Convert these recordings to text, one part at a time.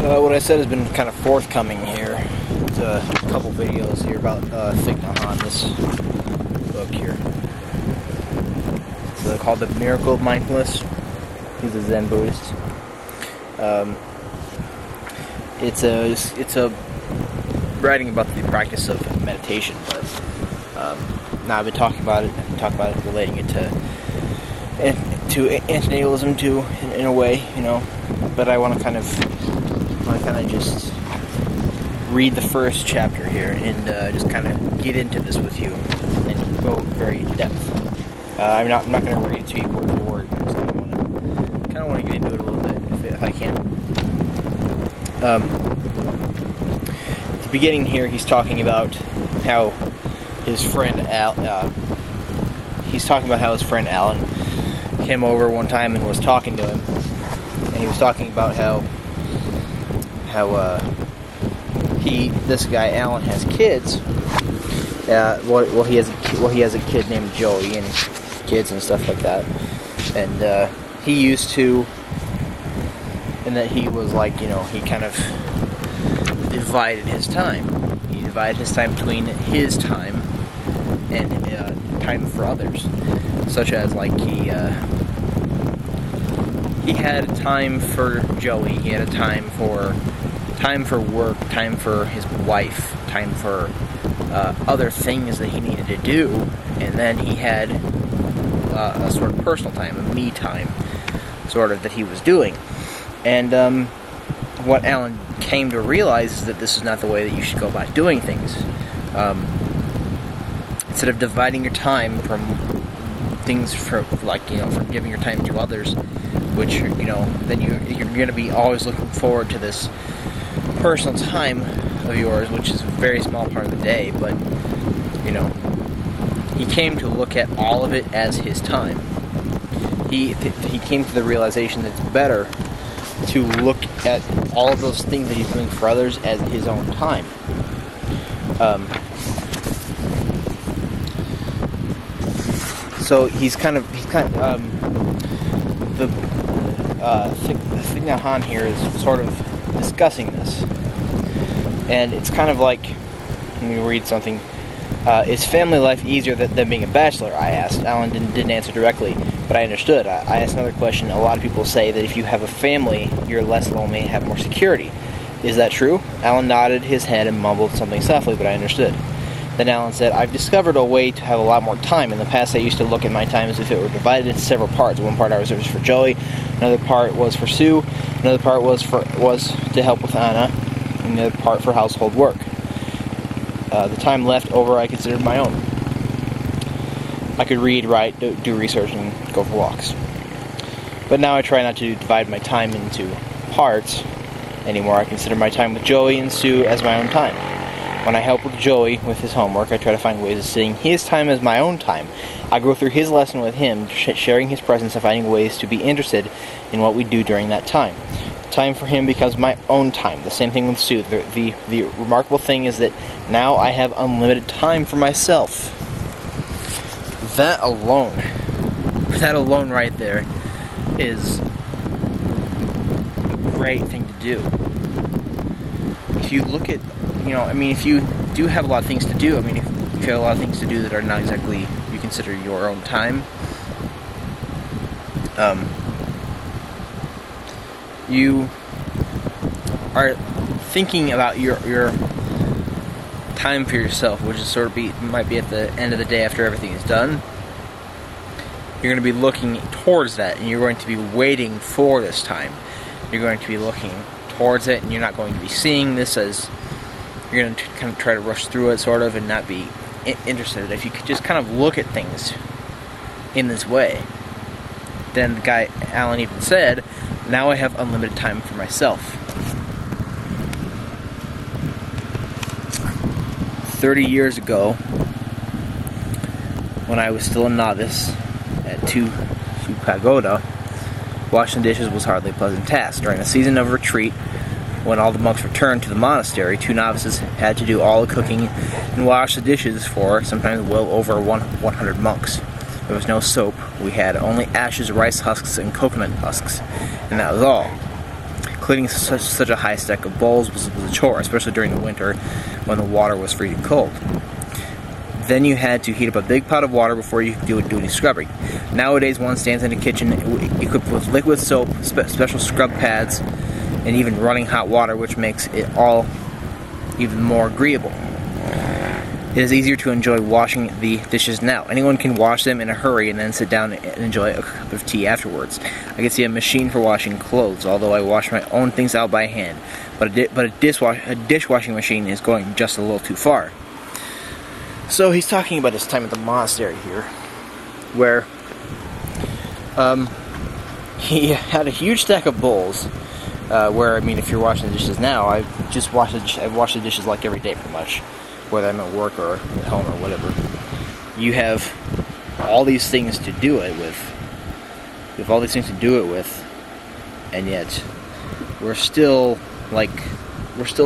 What I said has been kind of forthcoming here. It's a couple videos here about Thich Nhat, this book here. It's called The Miracle of Mindfulness. He's a Zen Buddhist. It's a writing about the practice of meditation, but now I've been talking about it, relating it to antinatalism too, in a way, you know. But I want to kind of just read the first chapter here and just kind of get into this with you and go very in depth. I'm not going to read it to you word for word. I just kind of want to get into it a little bit if I can. At the beginning here, he's talking about how his friend Alan came over one time and was talking to him, and he was talking about how this guy Alan has kids. He has a kid named Joey and kids and stuff like that, and he used to, and that he was like, you know, he kind of divided his time. He divided his time between his time and time for others, such as like he had time for Joey, he had a time for work, time for his wife, time for other things that he needed to do, and then he had a sort of personal time, a me time, sort of, that he was doing. And what Alan came to realize is that this is not the way that you should go about doing things. Instead of dividing your time from things from giving your time to others, which, you know, then you're going to be always looking forward to this personal time of yours, which is a very small part of the day, but, you know, he came to look at all of it as his time. He came to the realization that it's better to look at all of those things that he's doing for others as his own time. So Thich Nhat here is sort of discussing this, and it's kind of like, let me read something. Is family life easier than being a bachelor? I asked. Alan didn't answer directly, but I understood. I asked another question. A lot of people say that if you have a family, you're less lonely and have more security. Is that true? Alan nodded his head and mumbled something softly, but I understood. Then Alan said, I've discovered a way to have a lot more time. In the past, I used to look at my time as if it were divided into several parts. One part I reserved for Joey, another part was for Sue, another part was to help with Anna, and the other part for household work. The time left over I considered my own. I could read, write, do research, and go for walks. But now I try not to divide my time into parts anymore. I consider my time with Joey and Sue as my own time. When I help with Joey with his homework, I try to find ways of seeing his time as my own time. I go through his lesson with him, sharing his presence and finding ways to be interested in what we do during that time. Time for him becomes my own time. The same thing with Sue. The remarkable thing is that now I have unlimited time for myself. That alone right there is a great thing to do. If you look at, you know, I mean, if you do have a lot of things to do, I mean, if you have a lot of things to do that are not exactly you consider your own time, you are thinking about your time for yourself, which is might be at the end of the day after everything is done. You're going to be looking towards that, and you're going to be waiting for this time. You're going to be looking towards it, and you're not going to be seeing this as, you're going to kind of try to rush through it, sort of, and not be interested. If you could just kind of look at things in this way, then the guy Alan even said, now I have unlimited time for myself. 30 years ago, when I was still a novice at Tu Pagoda, washing dishes was hardly a pleasant task. During a season of retreat, when all the monks returned to the monastery, 2 novices had to do all the cooking and wash the dishes for sometimes well over 100 monks. There was no soap. We had only ashes, rice husks, and coconut husks, and that was all. cleaning such a high stack of bowls was a chore, especially during the winter when the water was freezing cold. Then you had to heat up a big pot of water before you could do any scrubbing. Nowadays, one stands in the kitchen equipped with liquid soap, special scrub pads, and even running hot water, which makes it all even more agreeable. It is easier to enjoy washing the dishes now. Anyone can wash them in a hurry and then sit down and enjoy a cup of tea afterwards. I can see a machine for washing clothes, although I wash my own things out by hand. But a dishwashing machine is going just a little too far. So he's talking about his time at the monastery here, where he had a huge stack of bowls. Where, I mean, if you're washing the dishes now, I wash the dishes like every day, pretty much, whether I'm at work or at home or whatever. You have all these things to do it with. You have all these things to do it with, and yet we're still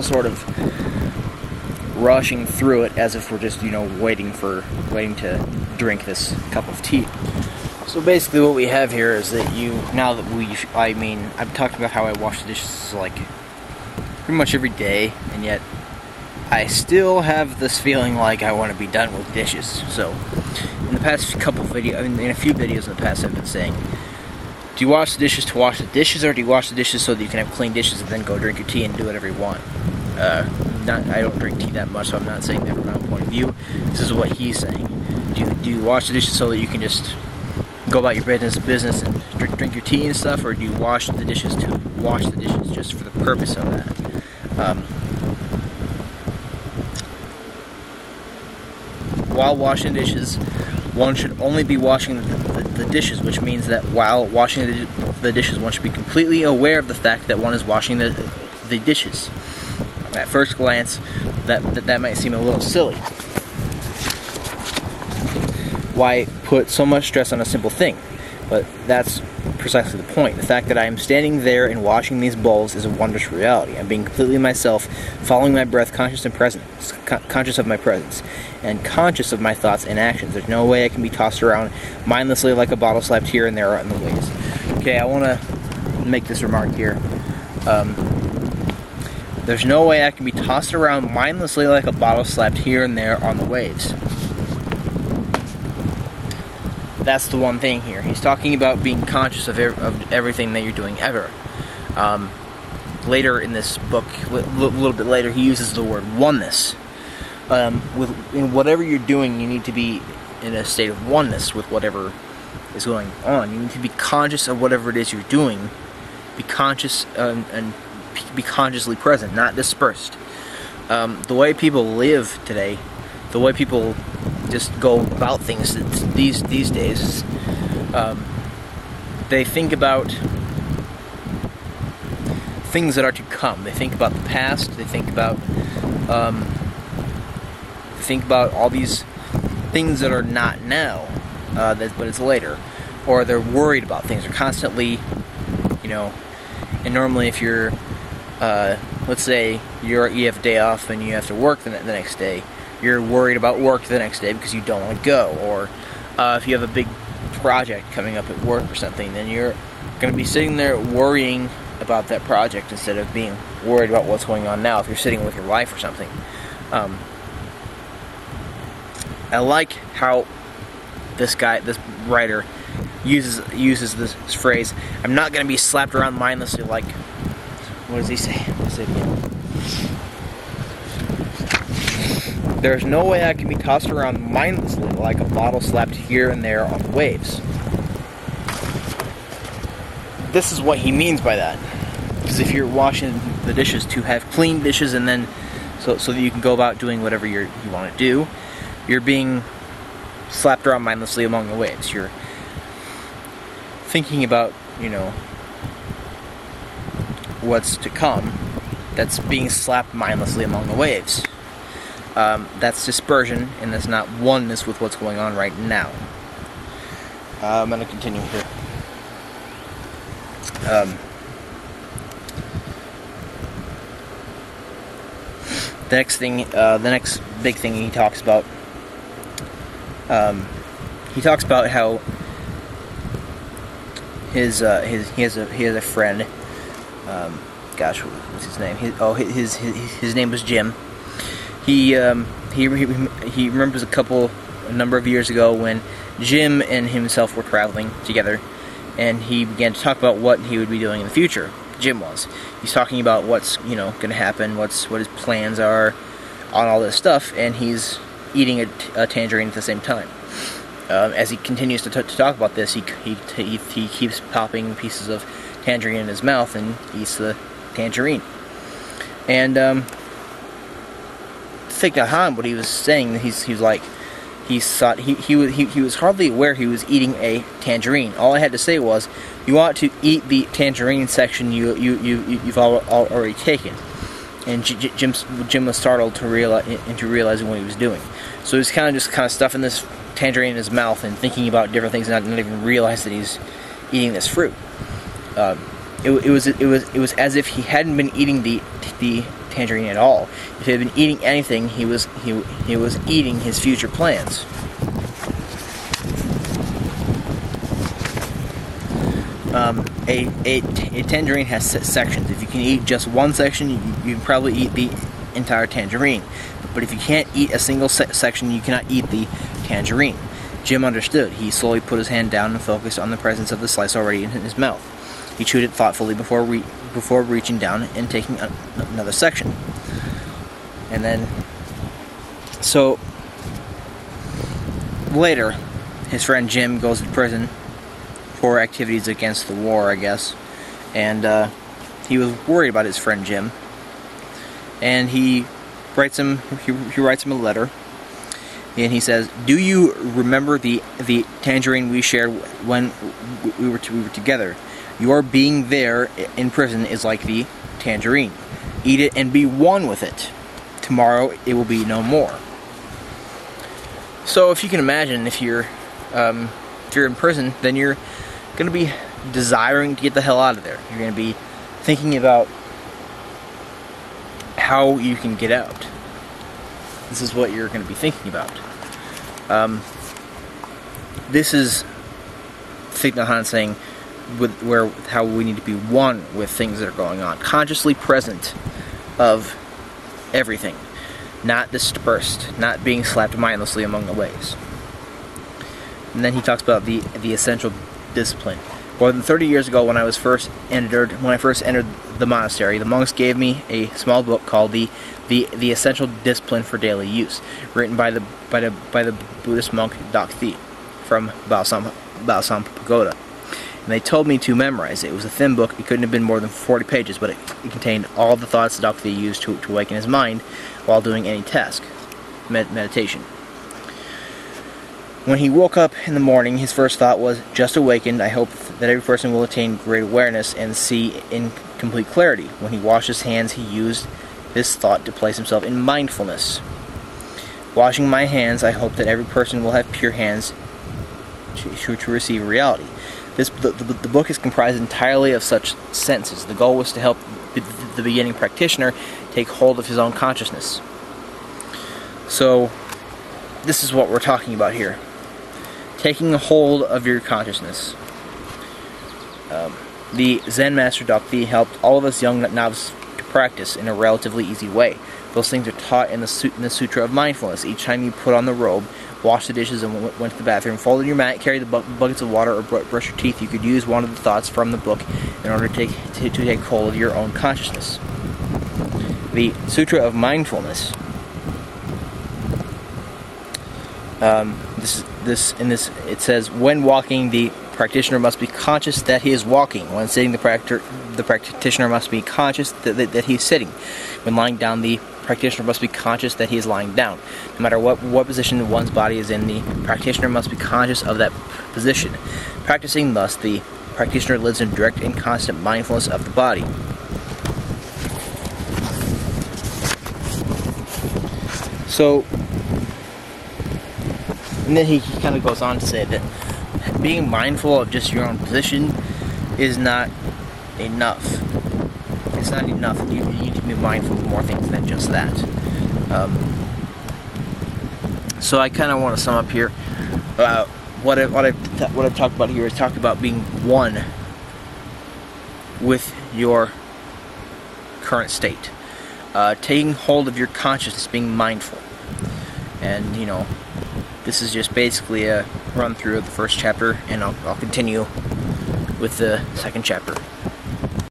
sort of rushing through it as if we're just, waiting to drink this cup of tea. So basically what we have here is that I've talked about how I wash the dishes pretty much every day, and yet I still have this feeling like I want to be done with dishes. So in the past couple of videos, in a few videos in the past, I've been saying, do you wash the dishes to wash the dishes, or do you wash the dishes so that you can have clean dishes and then go drink your tea and do whatever you want? I don't drink tea that much, so I'm not saying that from my own point of view. This is what he's saying. Do you wash the dishes so that you can just go about your business and drink your tea and stuff, or do you wash the dishes to wash the dishes just for the purpose of that? While washing dishes, one should only be washing the dishes, which means that while washing the dishes, one should be completely aware of the fact that one is washing the dishes. At first glance, that might seem a little silly. Why put so much stress on a simple thing? But that's precisely the point. The fact that I am standing there and washing these bowls is a wondrous reality. I'm being completely myself, following my breath, conscious of my presence, and conscious of my thoughts and actions. There's no way I can be tossed around mindlessly like a bottle slapped here and there in the waves. Okay, I want to make this remark here. There's no way I can be tossed around mindlessly like a bottle slapped here and there on the waves. That's the one thing here. He's talking about being conscious of everything that you're doing ever. Later in this book, a little bit later, he uses the word oneness. In whatever you're doing, you need to be in a state of oneness with whatever is going on. You need to be conscious of whatever it is you're doing. Be conscious and be consciously present, not dispersed. The way people live today, the way people just go about things these days, they think about things that are to come. They think about the past. They think about all these things that are not now, but it's later. Or they're worried about things. They're constantly, and normally if you're, let's say you have a day off and you have to work the next day, you're worried about work the next day because you don't want to go. Or if you have a big project coming up at work or something, then you're going to be sitting there worrying about that project instead of being worried about what's going on now if you're sitting with your wife or something. I like how this writer uses this phrase, I'm not going to be slapped around mindlessly like, what does he say? What does it mean? There's no way I can be tossed around mindlessly like a bottle slapped here and there on the waves. This is what he means by that. Because if you're washing the dishes to have clean dishes and then so that you can go about doing whatever you want to do, you're being slapped around mindlessly among the waves. You're thinking about, what's to come. That's being slapped mindlessly among the waves. That's dispersion, and that's not oneness with what's going on right now. I'm going to continue here. The next big thing he talks about. He talks about how he has a friend, gosh, what's his name? His name was Jim. He remembers a number of years ago when Jim and himself were traveling together, and he began to talk about what he would be doing in the future. Jim was. He's talking about what's going to happen, what his plans are on all this stuff, and he's eating a tangerine at the same time. As he continues to talk about this, he keeps popping pieces of tangerine in his mouth and eats the tangerine. And Thich Nhat, what he was saying, he thought he was hardly aware he was eating a tangerine. All I had to say was, you ought to eat the tangerine section you've already taken. And Jim was startled into realizing what he was doing. So he's kind of stuffing this tangerine in his mouth and thinking about different things, and not even realize that he's eating this fruit. It was as if he hadn't been eating the tangerine at all. If he had been eating anything, he was eating his future plans. A tangerine has sections. If you can eat just one section, you can probably eat the entire tangerine. But if you can't eat a single section, you cannot eat the tangerine. Jim understood. He slowly put his hand down and focused on the presence of the slice already in his mouth. He chewed it thoughtfully before reaching down and taking another section. And then, so later, his friend Jim goes to prison for activities against the war, I guess. And he was worried about his friend Jim. And he writes him a letter. And he says, "Do you remember the tangerine we shared when we were together? Your being there in prison is like the tangerine. Eat it and be one with it. Tomorrow it will be no more." So if you can imagine, if you're in prison, then you're going to be desiring to get the hell out of there. You're going to be thinking about how you can get out. This is what you're going to be thinking about. This is Thich Nhat saying how we need to be one with things that are going on, consciously present of everything, not dispersed, not being slapped mindlessly among the waves. And then he talks about the essential discipline. More than 30 years ago, when I first entered the monastery, the monks gave me a small book called the Essential Discipline for Daily Use, written by the Buddhist monk Thich Nhat from Balsam Pagoda. And they told me to memorize it. It was a thin book. It couldn't have been more than 40 pages, but it contained all the thoughts that Thich Nhat used to awaken his mind while doing any task, meditation. When he woke up in the morning, his first thought was, "Just awakened. I hope that every person will attain great awareness and see in complete clarity." When he washed his hands, he used this thought to place himself in mindfulness. "Washing my hands, I hope that every person will have pure hands to receive reality." The book is comprised entirely of such sentences. The goal was to help the beginning practitioner take hold of his own consciousness. So, this is what we're talking about here. Taking a hold of your consciousness. The Zen master Thich Nhat helped all of us young novices to practice in a relatively easy way. Those things are taught in the Sutra of Mindfulness. Each time you put on the robe, wash the dishes, and went to the bathroom, folded your mat, carried the buckets of water, or brush your teeth, you could use one of the thoughts from the book in order to take hold of your own consciousness. The Sutra of Mindfulness. It says, when walking, the practitioner must be conscious that he is walking. When sitting, the practitioner must be conscious that he is sitting. When lying down, the practitioner must be conscious that he is lying down. No matter what position one's body is in, the practitioner must be conscious of that position. Practicing thus, the practitioner lives in direct and constant mindfulness of the body. So, and then he kind of goes on to say that being mindful of just your own position is not enough. It's not enough. You need to be mindful of more things than just that. So I kind of want to sum up here. What I've talked about here is talked about being one with your current state. Taking hold of your consciousness, being mindful. And, this is just basically a run through of the first chapter, and I'll continue with the second chapter.